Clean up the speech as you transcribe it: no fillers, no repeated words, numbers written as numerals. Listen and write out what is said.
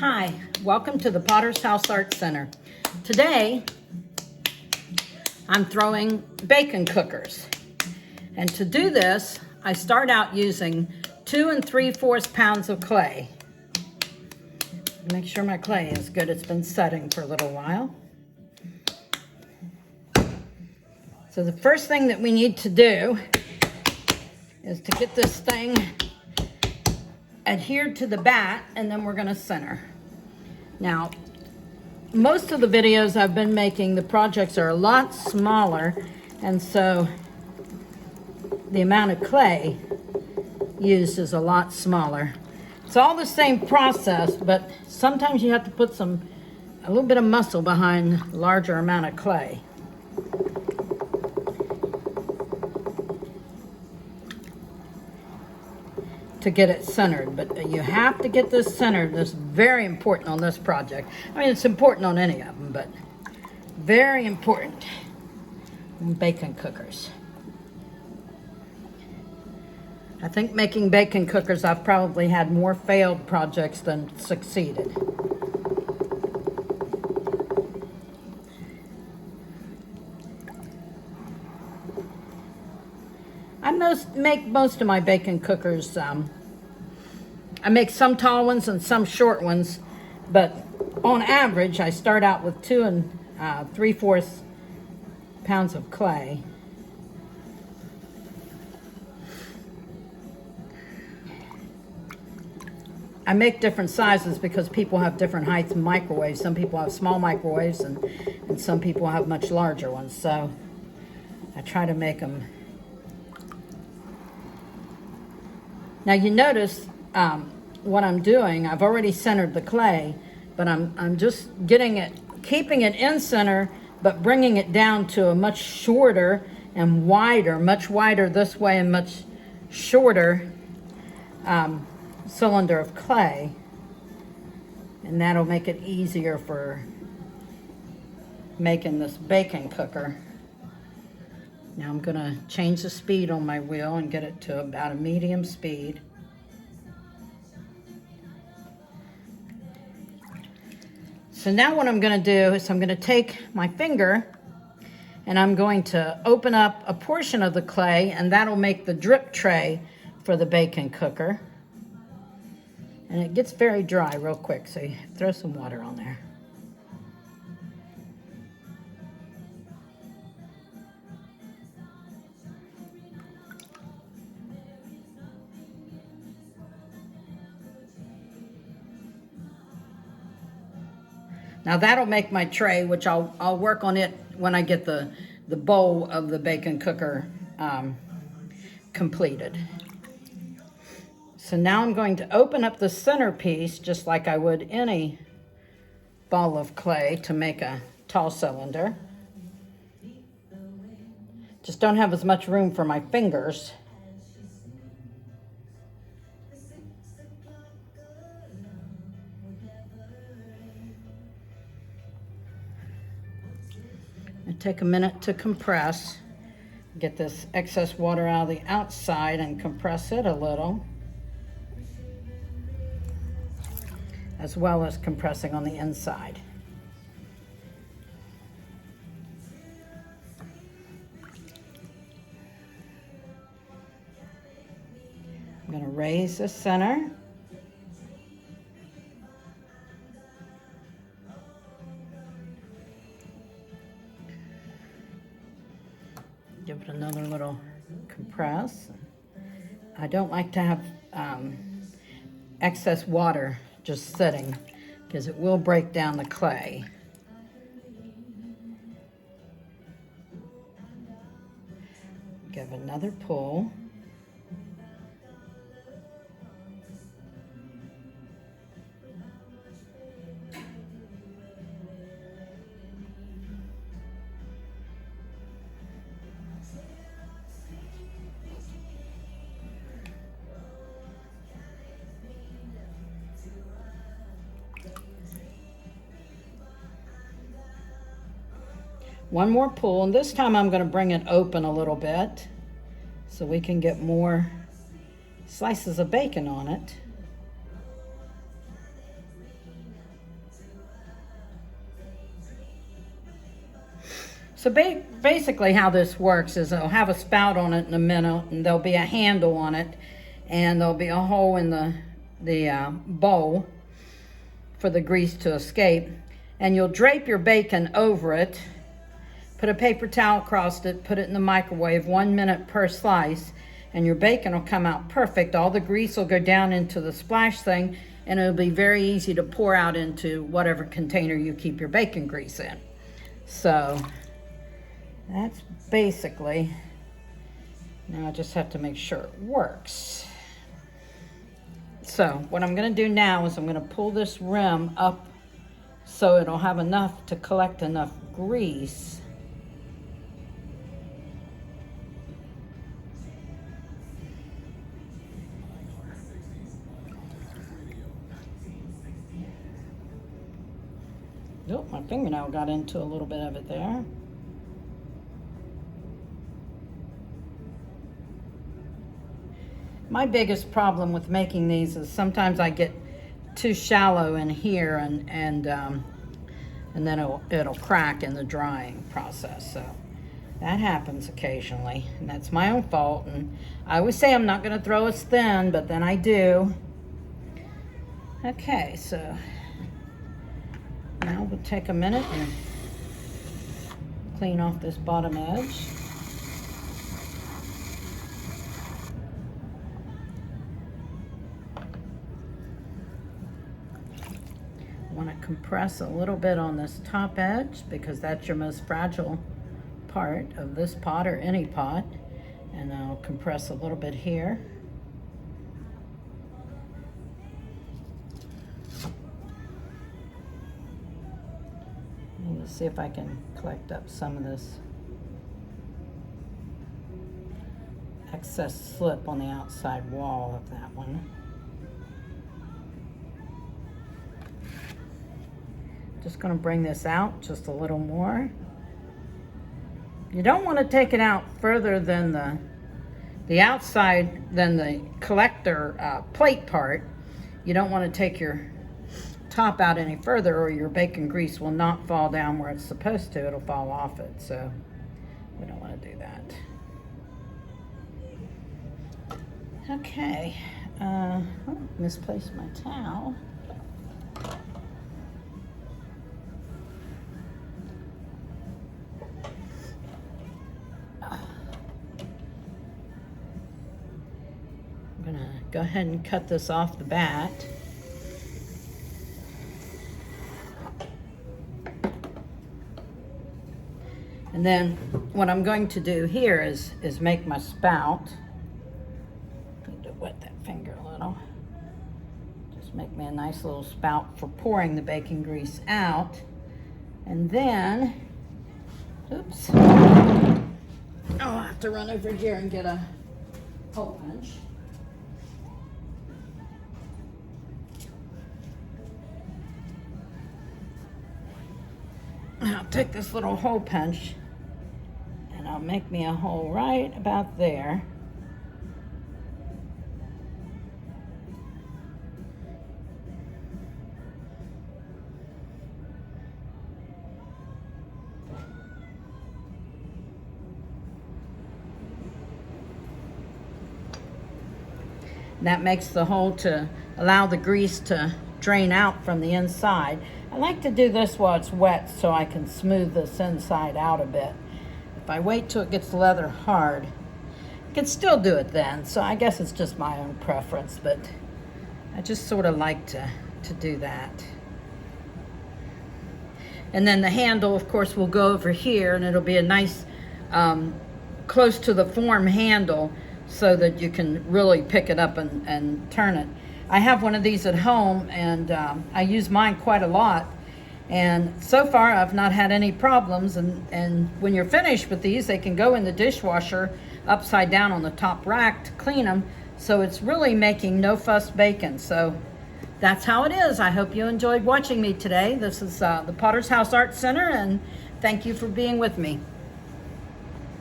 Hi, welcome to the Potter's House Art Center. Today, I'm throwing bacon cookers. And to do this, I start out using 2 3/4 pounds of clay. Make sure my clay is good. It's been setting for a little while. So the first thing that we need to do is to get this thing adhered to the bat, and then we're going to center. Now, most of the videos I've been making, the projects are a lot smaller, and so the amount of clay used is a lot smaller. It's all the same process, but sometimes you have to put a little bit of muscle behind a larger amount of clay. To get it centered, but you have to get this centered. This is very important on this project. I mean, it's important on any of them, but very important on bacon cookers. I think making bacon cookers, I've probably had more failed projects than succeeded. Make most of my bacon cookers. I make some tall ones and some short ones, but on average, I start out with 2 3/4 pounds of clay. I make different sizes because people have different heights in microwaves. Some people have small microwaves and some people have much larger ones. So I try to make them. Now you notice what I'm doing. I've already centered the clay, but I'm just keeping it in center, but bringing it down to a much shorter and much wider this way and much shorter cylinder of clay. And that'll make it easier for making this bacon cooker. Now I'm going to change the speed on my wheel and get it to about a medium speed. So now what I'm going to do is I'm going to take my finger and I'm going to open up a portion of the clay, and that'll make the drip tray for the bacon cooker. And it gets very dry real quick, so you throw some water on there. Now that'll make my tray, which I'll work on it when I get the bowl of the bacon cooker completed. So now I'm going to open up the centerpiece just like I would any ball of clay to make a tall cylinder. Just don't have as much room for my fingers. Take a minute to compress, get this excess water out of the outside and compress it a little, as well as compressing on the inside. I'm going to raise the center. Give it another little compress. I don't like to have excess water just sitting because it will break down the clay. Give another pull. One more pull, and this time I'm going to bring it open a little bit so we can get more slices of bacon on it. So basically how this works is it'll have a spout on it in the middle, and there'll be a handle on it, and there'll be a hole in the bowl for the grease to escape. And you'll drape your bacon over it, put a paper towel across it, put it in the microwave, 1 minute per slice, and your bacon will come out perfect. All the grease will go down into the splash thing, and it'll be very easy to pour out into whatever container you keep your bacon grease in. So that's basically, now I just have to make sure it works. So what I'm gonna do now is I'm gonna pull this rim up so it'll have enough to collect enough grease. Oh, my fingernail got into a little bit of it there. My biggest problem with making these is sometimes I get too shallow in here, and then it'll crack in the drying process. So that happens occasionally, and that's my own fault. And I always say I'm not going to throw as thin, but then I do. Okay, so now we'll take a minute and clean off this bottom edge. I want to compress a little bit on this top edge because that's your most fragile part of this pot or any pot. And I'll compress a little bit here. See if I can collect up some of this excess slip on the outside wall of that one. Just going to bring this out just a little more. You don't want to take it out further than the outside, than the collector plate part. You don't want to take your top out any further, or your bacon grease will not fall down where it's supposed to. It'll fall off it, so we don't want to do that. Okay, misplaced my towel. I'm gonna go ahead and cut this off the bat. And then what I'm going to do here is make my spout. Need to wet that finger a little. Just make me a nice little spout for pouring the bacon grease out. And then, oops. Oh, I'll have to run over here and get a hole punch. I'll take this little hole punch and I'll make me a hole right about there. That makes the hole to allow the grease to drain out from the inside. I like to do this while it's wet so I can smooth this inside out a bit. If I wait till it gets leather hard, I can still do it then. So I guess it's just my own preference, but I just sort of like to do that. And then the handle, of course, will go over here, and it'll be a nice close to the form handle so that you can really pick it up and turn it. I have one of these at home, and I use mine quite a lot. And so far, I've not had any problems. And when you're finished with these, they can go in the dishwasher upside down on the top rack to clean them. So it's really making no fuss bacon. So that's how it is. I hope you enjoyed watching me today. This is the Potter's House Art Center, and thank you for being with me.